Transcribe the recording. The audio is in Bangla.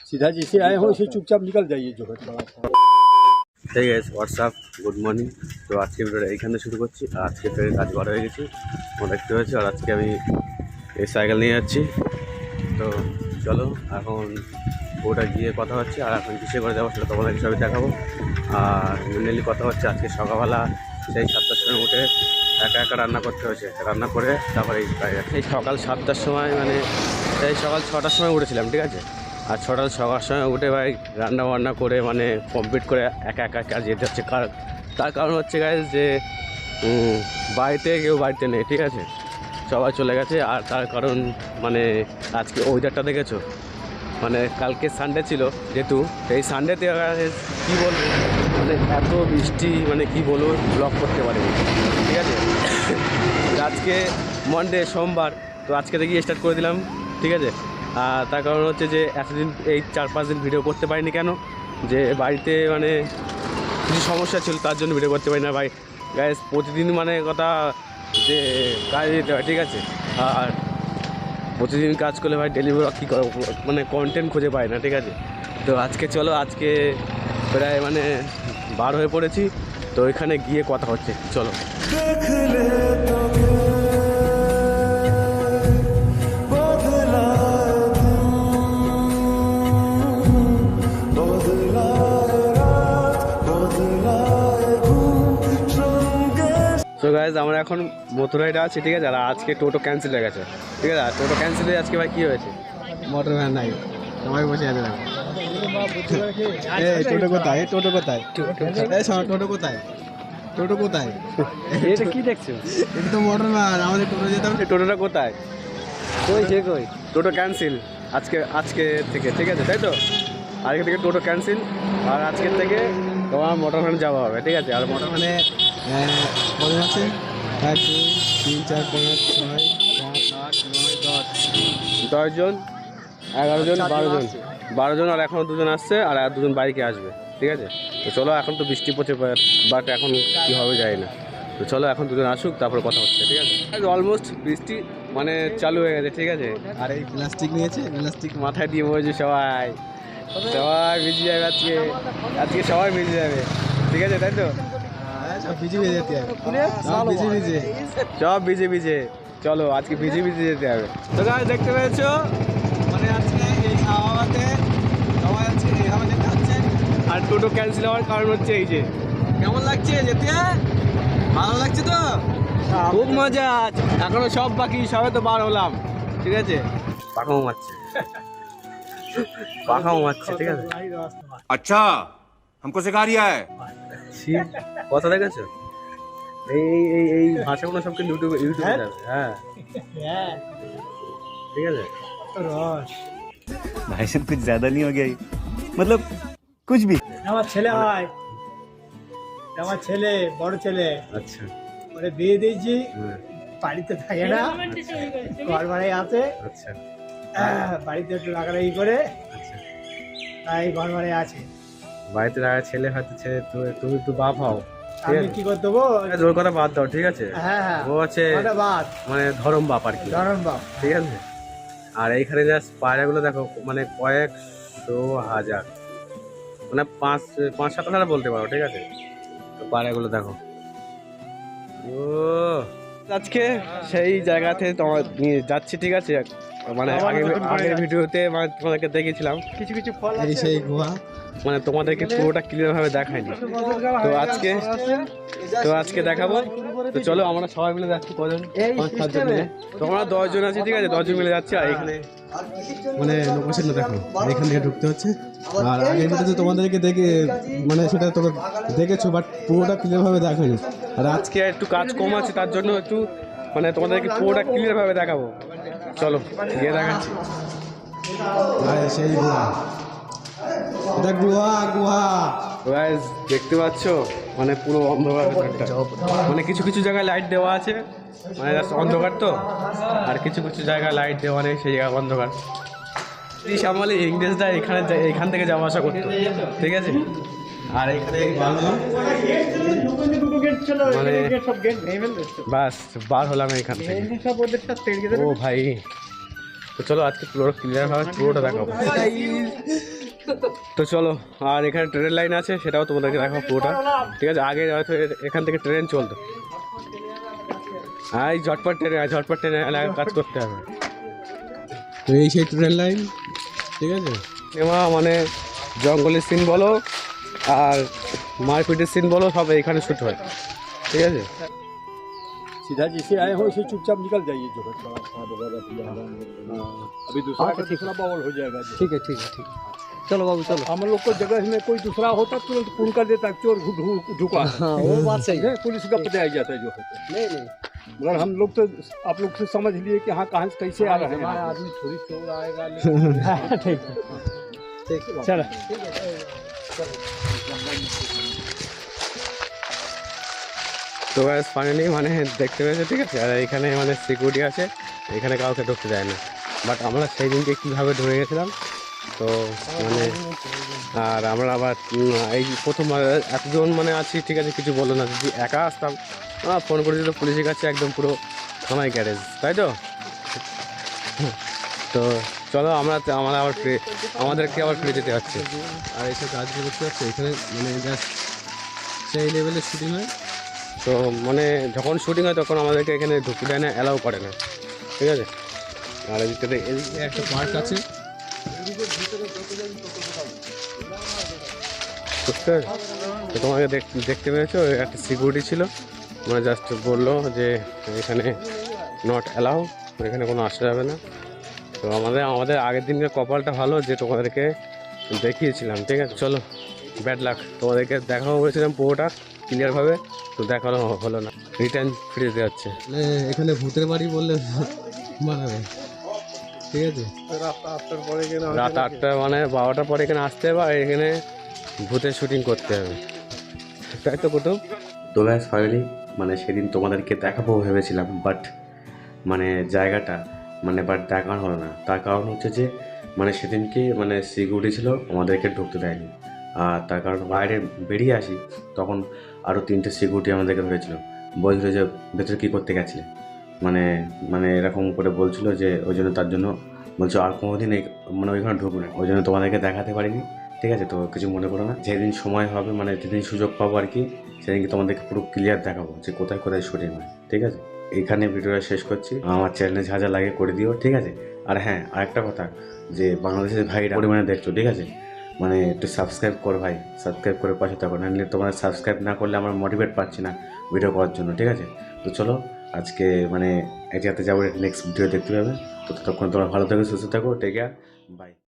सीधा जैसे आए हो वैसे चुपचाप निकल जाइए जो है। ঠিক আছে হোয়াটসঅ্যাপ গুড মর্নিং। তো আজকে ভিডিওটা এইখানে শুরু করছি। আর আজকে ফের কাজ বার হয়ে গেছি আমার দেখতে হয়েছে। আর আজকে আমি এই সাইকেল নিয়ে যাচ্ছি। তো চলো এখন ওটা গিয়ে কথা হচ্ছে। আর এখন কিসে করে যাবো সেটা তোমাদেরকে সবই দেখাবো। আর মেনলি কথা হচ্ছে আজকে সকালবেলা সেই 7টার সময় উঠে একা একা রান্না করতে হয়েছে। রান্না করে তারপরে সেই সকাল 7টার সময় মানে সেই সকাল 6টার সময় উঠেছিলাম, ঠিক আছে। আর সকাল সময় উঠে ভাই রান্না বান্না করে মানে কমপ্লিট করে একা একা কাজ যেতে হচ্ছে। তার কারণ হচ্ছে গাইজ যে বাড়িতে কেউ বাড়িতে নেই, ঠিক আছে, সবাই চলে গেছে। আর তার কারণ মানে আজকে ওয়েদারটা দেখেছো, মানে কালকে সানডে ছিল যেহেতু, এই সানডেতে কী বলবো মানে এত বৃষ্টি মানে কি বলবো ব্লগ করতে পারিনি, ঠিক আছে। আজকে মনডে সোমবার, তো আজকে থেকে স্টার্ট করে দিলাম, ঠিক আছে। আর তার কারণ হচ্ছে যে এতদিন এই 4-5 দিন ভিডিও করতে পারিনি কেন, যে বাড়িতে মানে কিছু সমস্যা ছিল তার জন্য ভিডিও করতে পারি না ভাই। গাইস প্রতিদিন মানে কথা যে কাজ দিতে হয়, ঠিক আছে। আর প্রতিদিন কাজ করলে ভাই ডেলি ব্লগ কী করো মানে কন্টেন্ট খুঁজে পাই না, ঠিক আছে। তো আজকে চলো আজকে প্রায় মানে বার হয়ে পড়েছি, তো এখানে গিয়ে কথা হচ্ছে, চলো। তো গাইজ আমরা এখন মথুরাইটা আছি, ঠিক আছে। আর আজকে টোটো ক্যান্সেল হয়ে গেছে, ঠিক আছে। আর টোটো ক্যান্সেল হয়ে আজকে ভাই কী হয়েছে, মোটর ভ্যান নাই, সবাই বসে আছে। টোটো কোথায়? টোটো কোথায়? টোটো কোথায়? টোটো কোথায়? এটা কি দেখছো? এটা তো মোটর ভ্যান, আমাদের টোটো যেতাম। টোটোটা কোথায়? কই টোটো ক্যান্সেল আজকে থেকে, ঠিক আছে, তাই তো। আজকে থেকে টোটো ক্যান্সেল। আর আজকের থেকে তোমার মোটর ভ্যান যাওয়া হবে, ঠিক আছে। আর মোটর ভ্যানে কত আছে? 1 2 3 4 5 6 7 8 9 10 10জন 11জন 12জন আর এখনও 2জন আসছে। আর 2জন বাইকে আসবে, ঠিক আছে। তো চলো এখন তো বৃষ্টি পড়ছে, বাট এখন কী হবে যায় না। তো চলো এখন 2জন আসুক তারপর কথা হচ্ছে, ঠিক আছে। অলমোস্ট বৃষ্টি মানে চালু হয়ে গেছে, ঠিক আছে। আর এই প্লাস্টিক নিয়েছে, প্লাস্টিক মাথায় দিয়ে বলছে সবাই ভিজে যাবে আজকে সবাই ভিজে যাবে, ঠিক আছে, তাই তো। সব ভিজে ভিজে যেতে হবে, সব ভিজে চলো আজকে ভিজে যেতে হবে। তো গাছ দেখতে পেয়েছো মানে আজকে এই হাওয়াতে সবাই আজকে এই হাওয়াতে যাচ্ছে। আর টোটো ক্যান্সেল হওয়ার কারণ হচ্ছে এই যে। কেমন লাগছে যেতে? ভালো লাগছে তো? খুব মজা। এখনো সব বাকি, সবে তো বার হলাম, ঠিক আছে। পাখাও মারছে, ঠিক আছে। अच्छा हमको सिखा रिया है। কথা দেখেছো? এই ভাষাগুলো সব কিন্তু ইউটিউবে যাবে। হ্যাঁ ঠিক আছে। भाई साहब कुछ ज्यादा नहीं हो गया ये? मतलब कुछ भी। আমার ছেলে হয়, আমার ছেলে বড় ছেলে, আচ্ছা ওরে বিয়ে দিয়েছি, বাড়িতে থাকে না, ঘর ভাড়ায় আছে। আচ্ছা বাড়িতে একটু লাগালাগি করে আচ্ছা তাই ঘর ভাড়ায় আছে। বাড়িতে রাখা ছেলে হয়তো ছেলে, তুমি একটু বাপ হও, আমি কি করতে দেবো? ওর কথা বাদ দাও, ঠিক আছে। হ্যাঁ ও আছে ওটা বাদ, মানে ধরম বাপ আর কি, ধরম বাপ, ঠিক আছে। আর এইখানে জাস্ট পায়রাগুলো দেখো মানে কয়েকশো হাজার, মানে 5-7 হাজার বলতে পারো, ঠিক আছে। তো পায়রাগুলো দেখো। ও আজকে সেই জায়গাতে তোমার নিয়ে যাচ্ছি, ঠিক আছে। মানে আগের ভিডিওতে মানে তোমাদেরকে দেখেছিলাম কিছু কিছু ফল এই সেই গুহা, মানে তোমাদেরকে পুরোটা ক্লিয়ার ভাবে দেখায়নি। তো আজকে দেখাবো। তো চলো আমরা সবাই মিলে যাচ্ছি, কজন? 5-7 জন মিলে। তোমরা 10 জন আছি, ঠিক আছে, 10 জন মিলে যাচ্ছি। আর এখানে মানে লোকেশনটা দেখো, এখান থেকে ঢুকতে হচ্ছে। আর আগের ভিডিওতে তোমাদেরকে দেখে মানে সেটা তোমরা দেখেছো, বাট পুরোটা ক্লিয়ার ভাবে দেখোনি। আর আজকে একটু কাজ কম আছে, তার জন্য একটু মানে তোমাদেরকে পুরোটা ক্লিয়ার ভাবে দেখাবো। চলো গিয়ে দেখাচ্ছি। আর সেই গুহা, এটা গুহা গাইস দেখতে পাচ্ছ মানে পুরো অন্ধকার ব্যাপারটা। মানে কিছু কিছু জায়গায় লাইট দেওয়া আছে, মানে অন্ধকার তো। আর কিছু কিছু জায়গায় লাইট দেওয়া নেই, সেই জায়গা অন্ধকার। এই সামলে ইংরেজরা এখান থেকে যাওয়া আসা করতো, ঠিক আছে। আর এখানে মানে বাস বার হলাম এখান থেকে। ও ভাই তো চলো আজকে পুরো ক্লিয়ারভাবে পুরোটা দেখাবো। তো চলো, আর এখানে ট্রেন লাইন আছে, সেটাও তোমাদেরকে দেখাবো পুরোটা, ঠিক আছে। আগে হয়তো এখান থেকে ট্রেন চলতো, এই ঝটপট ট্রেনে কাজ করতে হবে। তো এই সেই ট্রেন লাইন, ঠিক আছে। সিনেমা মানে জঙ্গলের সিন বলো আর মারপিটের সিন বলো, সব এখানে শ্যুট হয়, ঠিক আছে। सीधा जैसे आए हो वैसे चुपचाप निकल जाइए जो है अभी दूसरा का दूसरा बवाल हो जाएगा। ठीक है चलो बाबू चलो। हम लोग को जगह में कोई दूसरा होता तुरंत फोन कर देता चोर ढुका। वो बात सही है, पुलिस का पता आ जाता है जो है। नहीं मगर हम लोग तो आप लोग से समझ लिए कि हाँ कहाँ से कैसे आ रहे हैं। आदमी थोड़ी चोर आएगा। ठीक चलो। তো গ্যাস ফাইনালি মানে দেখতে পেয়েছে, ঠিক আছে। আর এখানে মানে সিকিউরিটি আছে, এখানে কাউকে ঢুকতে দেয় না। বাট আমরা সেই দিনকে কীভাবে ঢুকে গেছিলাম, তো মানে আর আমরা আবার এই প্রথম এতজন মানে আছি, ঠিক আছে, কিছু বলো না। যদি একা আসতাম ফোন করে দিত পুলিশের কাছে, একদম পুরো থানায় গ্যারেজ, তাই তো। তো চলো আমরা আবার আমাদেরকে আবার ফিরে যেতে হচ্ছে। আর এইসব কাজগুলো দেখতে পাচ্ছি এখানে মানে জাস্ট সেই লেভেলের শুটিং হয়। তো মানে যখন শুটিং হয় তখন আমাদেরকে এখানে ঢুকতে দেয় না, অ্যালাউ করে না, ঠিক আছে। আর এদিকে একটা পার্ক আছে, বুঝতে পেরেছো? তো তোমাকে দেখতে পেয়েছো, একটা সিকিউরিটি ছিল, মানে জাস্ট বললো যে এখানে নট অ্যালাউ, এখানে কোনো আসা যাবে না। তো আমাদের আগের দিনকে কপালটা ভালো যে তোমাদেরকে দেখিয়েছিলাম, ঠিক আছে। চলো ব্যাড লাক, তোমাদেরকে দেখাবো বলেছিলাম পুরোটা ক্লিয়ারভাবে, তো দেখানো হলো না, রিটার্ন ফিরে যেতে হচ্ছে। মানে এখানে ভূতের বাড়ি বললে মানাবে, ঠিক আছে। রাত 8টা মানে 12টার পরে এখানে আসতে হবে, আর এখানে ভূতের শুটিং করতে হবে, তাই তো কুতুব। তো গ্যাস ফাইনালি মানে সেদিন তোমাদেরকে দেখাবো ভেবেছিলাম, বাট মানে জায়গাটা মানে বাট দেখানো হলো না। তার কারণ হচ্ছে যে মানে সেদিনকে মানে সিকিউরিটি ছিল, আমাদেরকে ঢুকতে দেয়নি। আর তার কারণ বাইরে বেরিয়ে আসি, তখন আরও 3টে সিকিউরিটি আমাদেরকে ধরেছিল, বলছিল যে ভেতরে কী করতে গেছিলে, মানে এরকম করে বলছিল যে ওই জন্য, তার জন্য বলছো আর কোনোদিন মানে ওইখানে ঢুকবো না, ওই জন্য তোমাদেরকে দেখাতে পারিনি, ঠিক আছে। তো কিছু মনে করো না, যেদিন সময় হবে মানে যেদিন সুযোগ পাবো আর কি, সেদিনকে তোমাদেরকে পুরো ক্লিয়ার দেখাবো যে কোথায় কোথায় শুটিং হয়, ঠিক আছে। এইখানে ভিডিওটা শেষ করছি, আমার চ্যানেলে যা যা লাগে করে দিও, ঠিক আছে। আর হ্যাঁ, আরেকটা কথা, যে বাংলাদেশের ভাইরা পরিমাণে দেখছো, ঠিক আছে, মানে একটু সাবস্ক্রাইব কর ভাই, সাবস্ক্রাইব করে পাশে থাকো, নাহলে তোমরা সাবস্ক্রাইব না করলে আমার মোটিভেট পাচ্ছি না ভিডিও করার জন্য, ঠিক আছে। তো চলো আজকে মানে এটাতে যাবো, নেক্সট ভিডিও দেখতে পাবে। তো ততক্ষণ তোমরা ভালো থাকো, সুস্থ থাকো, টেক কেয়ার, বাই।